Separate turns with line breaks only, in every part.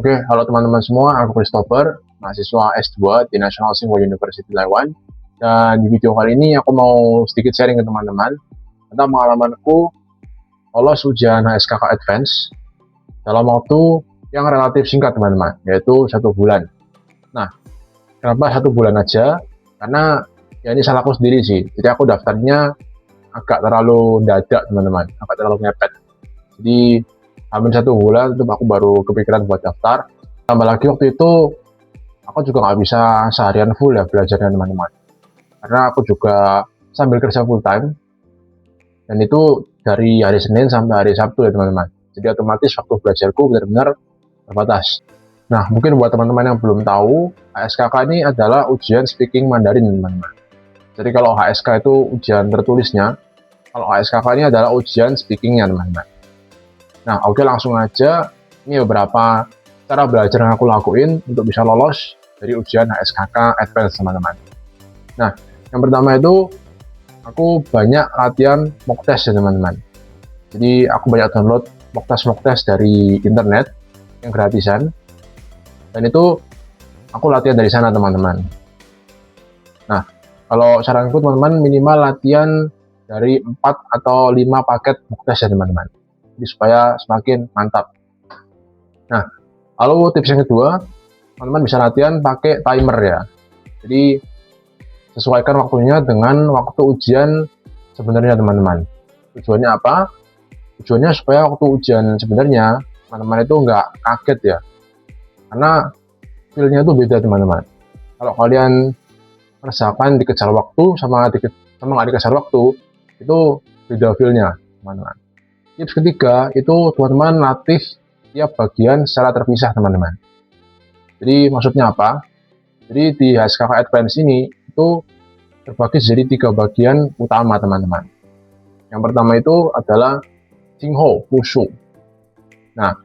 Oke, halo teman-teman semua, aku Christopher, mahasiswa S2 di National Tsinghua University Taiwan. Dan di video kali ini aku mau sedikit sharing ke teman-teman tentang pengalamanku lolos ujian HSKK Advance dalam waktu yang relatif singkat teman-teman, yaitu 1 bulan. Nah, kenapa 1 bulan aja? Karena ya ini salahku sendiri sih, jadi aku daftarnya agak terlalu dadak teman-teman, agak terlalu mepet. Jadi hampir 1 bulan itu aku baru kepikiran buat daftar. Tambah lagi waktu itu aku juga nggak bisa seharian full ya belajarnya teman-teman, karena aku juga sambil kerja full time, dan itu dari hari Senin sampai hari Sabtu ya teman-teman. Jadi otomatis waktu belajarku benar-benar terbatas. Nah, mungkin buat teman-teman yang belum tahu, HSKK ini adalah ujian speaking Mandarin teman-teman. Jadi kalau HSK itu ujian tertulisnya, kalau HSKK ini adalah ujian speakingnya teman-teman. Nah, oke, langsung aja. Ini beberapa cara belajar yang aku lakuin untuk bisa lolos dari ujian HSKK Advance teman-teman. Nah, yang pertama itu aku banyak latihan mock test ya teman-teman. Jadi aku banyak download mock test dari internet yang gratisan, dan itu aku latihan dari sana teman-teman. Nah, kalau saranku teman-teman minimal latihan dari 4 atau 5 paket mock test ya teman-teman, jadi supaya semakin mantap. Nah, lalu tips yang kedua, teman-teman bisa latihan pakai timer ya. Jadi sesuaikan waktunya dengan waktu ujian sebenarnya teman-teman. Tujuannya apa? Tujuannya supaya waktu ujian sebenarnya teman-teman itu nggak kaget ya, karena feel-nya itu beda teman-teman. Kalau kalian merasakan dikejar waktu sama nggak dikejar waktu, itu beda feel-nya teman-teman. Tips ketiga itu teman-teman latih tiap bagian secara terpisah teman-teman. Jadi maksudnya apa? Jadi di HSKK Advance ini itu terbagi jadi 3 bagian utama teman-teman. Yang pertama itu adalah Tsinghua Wushu. Nah,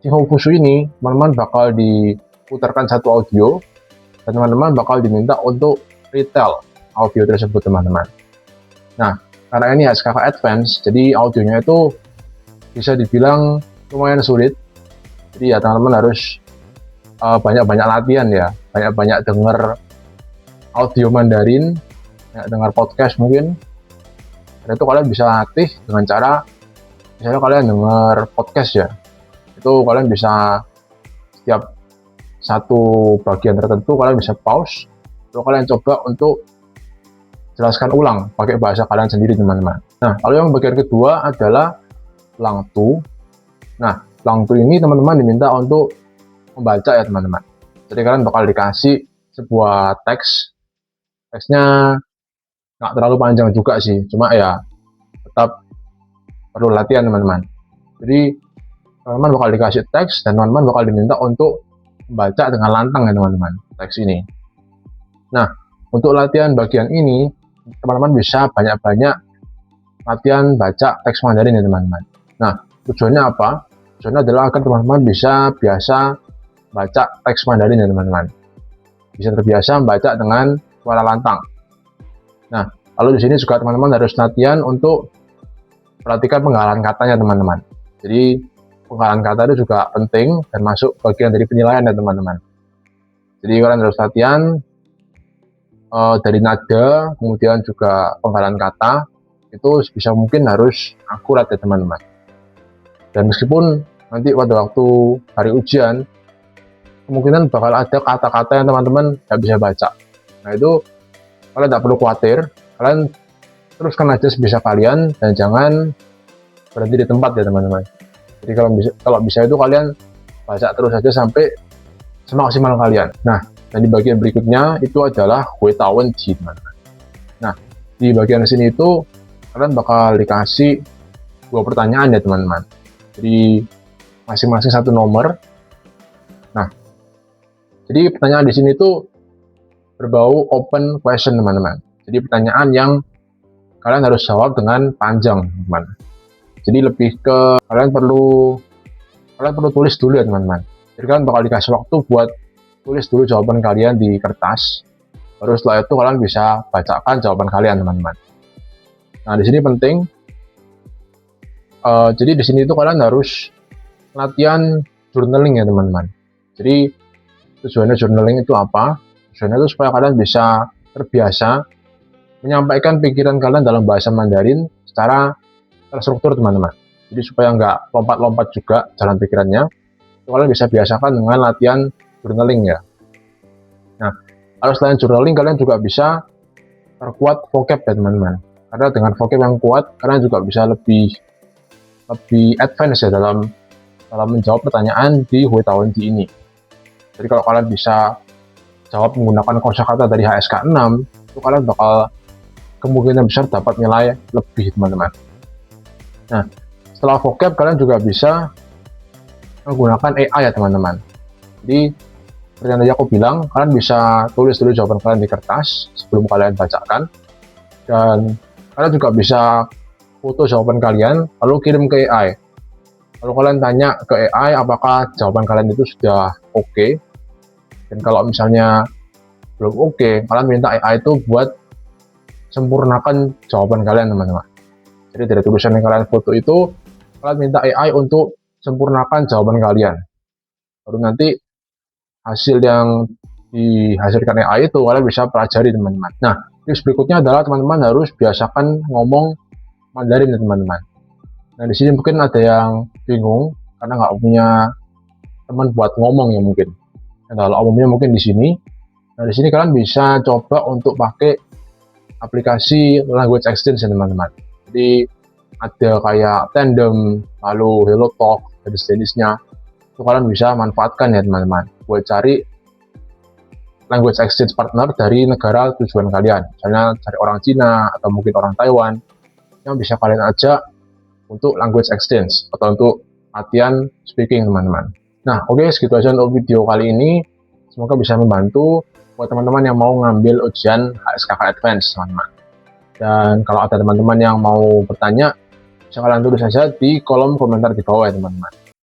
Tsinghua Wushu ini teman-teman bakal diputarkan satu audio, dan teman-teman bakal diminta untuk retell audio tersebut teman-teman. Nah, karena ini HSKK Advance, jadi audionya itu bisa dibilang lumayan sulit. Jadi ya teman-teman harus banyak-banyak latihan ya, banyak-banyak denger audio Mandarin, banyak dengar podcast mungkin. Dan itu kalian bisa latih dengan cara, misalnya kalian denger podcast ya, itu kalian bisa setiap satu bagian tertentu kalian bisa pause, lalu kalian coba untuk jelaskan ulang pakai bahasa kalian sendiri teman-teman. Nah, lalu yang bagian kedua adalah Langtu. Nah, Langtu ini teman-teman diminta untuk membaca ya teman-teman. Jadi kalian bakal dikasih sebuah teksnya nggak terlalu panjang juga sih, cuma ya tetap perlu latihan teman-teman. Jadi teman-teman bakal dikasih teks, dan teman-teman bakal diminta untuk membaca dengan lantang ya teman-teman teks ini. Nah, untuk latihan bagian ini teman-teman bisa banyak-banyak latihan baca teks Mandarin ya teman-teman. Nah, tujuannya apa? Tujuannya adalah agar teman-teman bisa biasa baca teks Mandarin ya teman-teman, bisa terbiasa membaca dengan suara lantang. Nah, lalu di sini juga teman-teman harus latihan untuk perhatikan penggalan katanya teman-teman. Jadi penggalan kata itu juga penting dan masuk bagian dari penilaian ya teman-teman. Jadi kalian harus latihan dari nada, kemudian juga penggalan kata itu bisa mungkin harus akurat ya teman-teman. Dan meskipun nanti pada waktu hari ujian kemungkinan bakal ada kata-kata yang teman-teman nggak bisa baca. Nah, itu kalian tak perlu khawatir, kalian teruskan aja sebisa kalian dan jangan berhenti di tempat ya teman-teman. Jadi kalau bisa itu kalian baca terus saja sampai semaksimal kalian. Nah, dan di bagian berikutnya itu adalah Huetawen Ji teman-teman. Nah, di bagian sini itu kalian bakal dikasih 2 pertanyaan ya teman-teman. Jadi masing-masing 1 nomor. Nah, jadi pertanyaan di sini tuh berbau open question teman-teman. Jadi pertanyaan yang kalian harus jawab dengan panjang teman-teman. Jadi lebih ke kalian perlu tulis dulu ya teman-teman. Jadi kalian bakal dikasih waktu buat tulis dulu jawaban kalian di kertas. Baru setelah itu kalian bisa bacakan jawaban kalian teman-teman. Nah, di sini penting. Jadi di sini itu kalian harus latihan journaling ya teman-teman. Jadi tujuannya journaling itu apa? Tujuannya itu supaya kalian bisa terbiasa menyampaikan pikiran kalian dalam bahasa Mandarin secara terstruktur, teman-teman. Jadi supaya nggak lompat-lompat juga jalan pikirannya, kalian bisa biasakan dengan latihan journaling ya. Nah, kalau selain journaling, kalian juga bisa perkuat vocab ya teman-teman. Karena dengan vocab yang kuat, kalian juga bisa lebih advance ya dalam menjawab pertanyaan di Huitawenji ini. Jadi kalau kalian bisa jawab menggunakan kosakata dari HSK 6, itu kalian bakal kemungkinan besar dapat nilai lebih, teman-teman. Nah, setelah vocab, kalian juga bisa menggunakan AI ya teman-teman. Jadi seperti yang tadi aku bilang, kalian bisa tulis dulu jawaban kalian di kertas sebelum kalian bacakan, dan kalian juga bisa foto jawaban kalian lalu kirim ke AI. Kalau kalian tanya ke AI apakah jawaban kalian itu sudah oke, dan kalau misalnya belum oke, kalian minta AI itu buat sempurnakan jawaban kalian, teman-teman. Jadi dari tulisan yang kalian foto itu, kalian minta AI untuk sempurnakan jawaban kalian. Baru nanti hasil yang dihasilkan AI itu kalian bisa pelajari, teman-teman. Nah, tips berikutnya adalah teman-teman harus biasakan ngomong Mandarin ya teman-teman. Nah, di sini mungkin ada yang bingung karena nggak punya teman buat ngomong ya mungkin. Nah, kalau umumnya mungkin di sini. Nah, di sini kalian bisa coba untuk pakai aplikasi language exchange ya teman-teman. Jadi ada kayak Tandem, lalu HelloTalk, dan sejenisnya. Itu kalian bisa manfaatkan ya teman-teman buat cari language exchange partner dari negara tujuan kalian. Misalnya cari orang Cina atau mungkin orang Taiwan yang bisa kalian ajak untuk language exchange atau untuk latihan speaking, teman-teman. Nah, oke, segitu aja untuk video kali ini. Semoga bisa membantu buat teman-teman yang mau ngambil ujian HSKK Advance, teman-teman. Dan kalau ada teman-teman yang mau bertanya, bisa kalian tulis saja di kolom komentar di bawah ya, teman-teman.